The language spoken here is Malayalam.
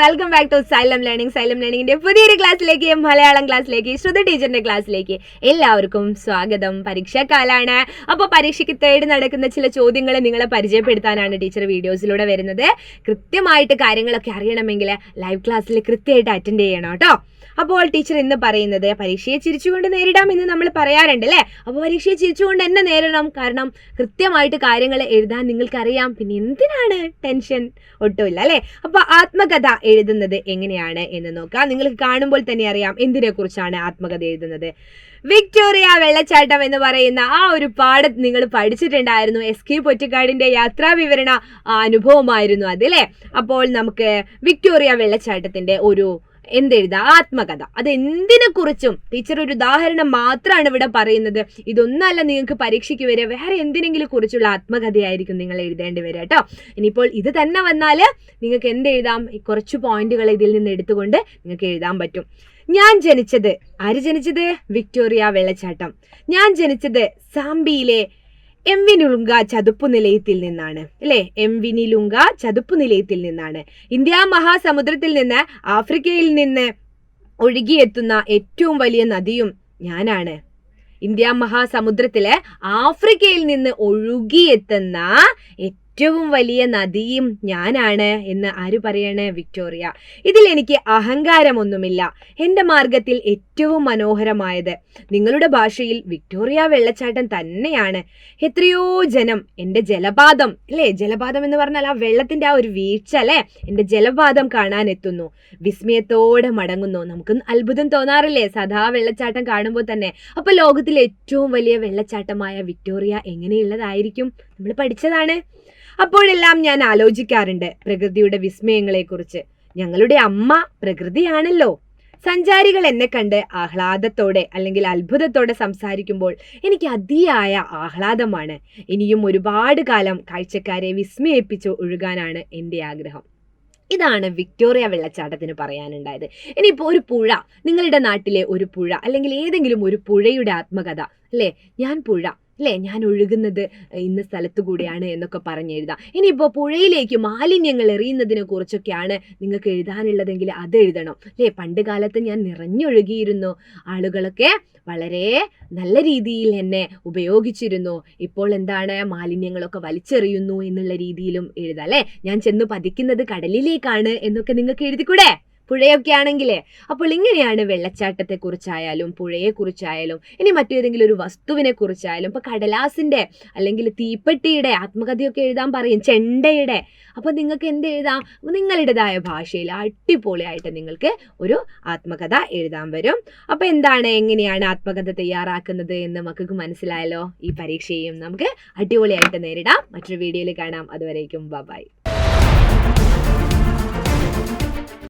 വെൽക്കം ബാക്ക് ടു സൈലം ലേണിംഗിന്റെ പുതിയൊരു ക്ലാസ്സിലേക്ക്, മലയാളം ക്ലാസ്സിലേക്ക്, ശ്രുതി ടീച്ചറിന്റെ ക്ലാസ്സിലേക്ക് എല്ലാവർക്കും സ്വാഗതം. പരീക്ഷാക്കാലാണ്. അപ്പോൾ പരീക്ഷയ്ക്ക് തേടി നടക്കുന്ന ചില ചോദ്യങ്ങൾ നിങ്ങളെ പരിചയപ്പെടുത്താനാണ് ടീച്ചർ വീഡിയോസിലൂടെ വരുന്നത്. കൃത്യമായിട്ട് കാര്യങ്ങളൊക്കെ അറിയണമെങ്കിൽ ലൈവ് ക്ലാസ്സിൽ കൃത്യമായിട്ട് അറ്റൻഡ് ചെയ്യണം കേട്ടോ. അപ്പോൾ ടീച്ചർ ഇന്ന് പറയുന്നത് പരീക്ഷയെ ചിരിച്ചുകൊണ്ട് നേരിടാം എന്ന് നമ്മൾ പറയാറുണ്ട് അല്ലേ. അപ്പോൾ പരീക്ഷയെ ചിരിച്ചുകൊണ്ട് തന്നെ നേരിടണം. കാരണം കൃത്യമായിട്ട് കാര്യങ്ങൾ എഴുതാൻ നിങ്ങൾക്കറിയാം. പിന്നെ എന്തിനാണ് ടെൻഷൻ? ഒട്ടുമില്ല അല്ലേ. അപ്പോൾ ആത്മകഥ എഴുതുന്നത് എങ്ങനെയാണ് എന്ന് നോക്കാം. നിങ്ങൾക്ക് കാണുമ്പോൾ തന്നെ അറിയാം എന്തിനെ കുറിച്ചാണ് ആത്മകഥ എഴുതുന്നത്. വിക്ടോറിയ വെള്ളച്ചാട്ടം എന്ന് പറയുന്ന ആ ഒരു പാഠം നിങ്ങൾ പഠിച്ചിട്ടുണ്ടായിരുന്നു. SK പൊറ്റക്കാടിന്റെ യാത്രാ വിവരണ അനുഭവമായിരുന്നു അതല്ലേ. അപ്പോൾ നമുക്ക് വിക്ടോറിയ വെള്ളച്ചാട്ടത്തിന്റെ ഒരു എന്തെഴുതാ ആത്മകഥ. അത് എന്തിനെ കുറിച്ചും ടീച്ചർ ഒരു ഉദാഹരണം മാത്രമാണ് ഇവിടെ പറയുന്നത്. ഇതൊന്നല്ല നിങ്ങൾക്ക് പരീക്ഷയ്ക്ക് വരിക, വേറെ എന്തിനെങ്കിലും കുറിച്ചുള്ള ആത്മകഥയായിരിക്കും നിങ്ങൾ എഴുതേണ്ടി വരിക കേട്ടോ. ഇനിയിപ്പോൾ ഇത് തന്നെ വന്നാൽ നിങ്ങൾക്ക് എന്തെഴുതാം, കുറച്ച് പോയിന്റുകൾ ഇതിൽ നിന്ന് എടുത്തുകൊണ്ട് നിങ്ങൾക്ക് എഴുതാൻ പറ്റും. ഞാൻ ജനിച്ചത്, ആര് ജനിച്ചത്? വിക്ടോറിയ വെള്ളച്ചാട്ടം. ഞാൻ ജനിച്ചത് സാംബിയിലെ എംവിനിലുങ്ക ചതുപ്പ് നിലയത്തിൽ നിന്നാണ് അല്ലേ. എംവിനിലുങ്ക ചതുപ്പ് നിലയത്തിൽ നിന്നാണ്. ഇന്ത്യ മഹാസമുദ്രത്തിൽ നിന്ന് ആഫ്രിക്കയിൽ നിന്ന് ഒഴുകിയെത്തുന്ന ഏറ്റവും വലിയ നദിയും ഞാനാണ്. ഇന്ത്യ മഹാസമുദ്രത്തിലെ ആഫ്രിക്കയിൽ നിന്ന് ഒഴുകിയെത്തുന്ന ഏറ്റവും വലിയ നദിയും ഞാനാണ് എന്ന് ആര് പറയാണ്? വിക്ടോറിയ. ഇതിൽ എനിക്ക് അഹങ്കാരമൊന്നുമില്ല. എൻ്റെ മാർഗത്തിൽ ഏറ്റവും മനോഹരമായത് നിങ്ങളുടെ ഭാഷയിൽ വിക്ടോറിയ വെള്ളച്ചാട്ടം തന്നെയാണ്. എത്രയോ ജനം എൻ്റെ ജലപാതം അല്ലേ, ജലപാതം എന്ന് പറഞ്ഞാൽ ആ വെള്ളത്തിൻ്റെ ആ ഒരു വീഴ്ച അല്ലേ, എൻ്റെ ജലപാതം കാണാൻ എത്തുന്നു. വിസ്മയത്തോടെ മടങ്ങുന്നു. നമുക്ക് അത്ഭുതം തോന്നാറില്ലേ സദാ വെള്ളച്ചാട്ടം കാണുമ്പോൾ തന്നെ. അപ്പോൾ ലോകത്തിലെ ഏറ്റവും വലിയ വെള്ളച്ചാട്ടമായ വിക്ടോറിയ എങ്ങനെയുള്ളതായിരിക്കും? നമ്മൾ പഠിച്ചതാണ്. അപ്പോഴെല്ലാം ഞാൻ ആലോചിക്കാറുണ്ട് പ്രകൃതിയുടെ വിസ്മയങ്ങളെക്കുറിച്ച്. ഞങ്ങളുടെ അമ്മ പ്രകൃതിയാണല്ലോ. സഞ്ചാരികൾ എന്നെ കണ്ട് ആഹ്ലാദത്തോടെ അല്ലെങ്കിൽ അത്ഭുതത്തോടെ സംസാരിക്കുമ്പോൾ എനിക്ക് അതിയായ ആഹ്ലാദമാണ്. ഇനിയും ഒരുപാട് കാലം കാഴ്ചക്കാരെ വിസ്മയിപ്പിച്ച് ഒഴുകാനാണ് എൻ്റെ ആഗ്രഹം. ഇതാണ് വിക്ടോറിയ വെള്ളച്ചാട്ടത്തിന് പറയാനുണ്ടായത്. ഇനിയിപ്പോൾ ഒരു പുഴ, നിങ്ങളുടെ നാട്ടിലെ ഒരു പുഴ അല്ലെങ്കിൽ ഏതെങ്കിലും ഒരു പുഴയുടെ ആത്മകഥ അല്ലേ. ഞാൻ പുഴ അല്ലേ, ഞാൻ ഒഴുകുന്നത് ഇന്ന സ്ഥലത്തു കൂടെയാണ് എന്നൊക്കെ പറഞ്ഞെഴുതാം. ഇനിയിപ്പോൾ പുഴയിലേക്ക് മാലിന്യങ്ങൾ എറിയുന്നതിനെ കുറിച്ചൊക്കെയാണ് നിങ്ങൾക്ക് എഴുതാനുള്ളതെങ്കിൽ അത് എഴുതണം അല്ലേ. പണ്ട് കാലത്ത് ഞാൻ നിറഞ്ഞൊഴുകിയിരുന്നു, ആളുകളൊക്കെ വളരെ നല്ല രീതിയിൽ എന്നെ ഉപയോഗിച്ചിരുന്നു. ഇപ്പോൾ എന്താണ്, മാലിന്യങ്ങളൊക്കെ വലിച്ചെറിയുന്നു എന്നുള്ള രീതിയിലും എഴുതാം അല്ലേ. ഞാൻ ചെന്ന് പതിക്കുന്നത് കടലിലേക്കാണ് എന്നൊക്കെ നിങ്ങൾക്ക് എഴുതിക്കൂടെ, പുഴയൊക്കെ ആണെങ്കിലേ. അപ്പോൾ ഇങ്ങനെയാണ് വെള്ളച്ചാട്ടത്തെക്കുറിച്ചായാലും പുഴയെക്കുറിച്ചായാലും ഇനി മറ്റേതെങ്കിലും ഒരു വസ്തുവിനെ കുറിച്ചായാലും. ഇപ്പോൾ കടലാസിൻ്റെ അല്ലെങ്കിൽ തീപ്പെട്ടിയുടെ ആത്മകഥയൊക്കെ എഴുതാൻ പറയും, ചെണ്ടയുടെ. അപ്പോൾ നിങ്ങൾക്ക് എന്ത് എഴുതാം? നിങ്ങളുടേതായ ഭാഷയിൽ അടിപൊളിയായിട്ട് നിങ്ങൾക്ക് ഒരു ആത്മകഥ എഴുതാൻ വരും. അപ്പോൾ എന്താണ്, എങ്ങനെയാണ് ആത്മകഥ തയ്യാറാക്കുന്നത് എന്ന് മക്കൾക്ക് മനസ്സിലായല്ലോ. ഈ പരീക്ഷയും നമുക്ക് അടിപൊളിയായിട്ട് നേരിടാം. മറ്റൊരു വീഡിയോയിൽ കാണാം. അതുവരേക്കും ബൈ.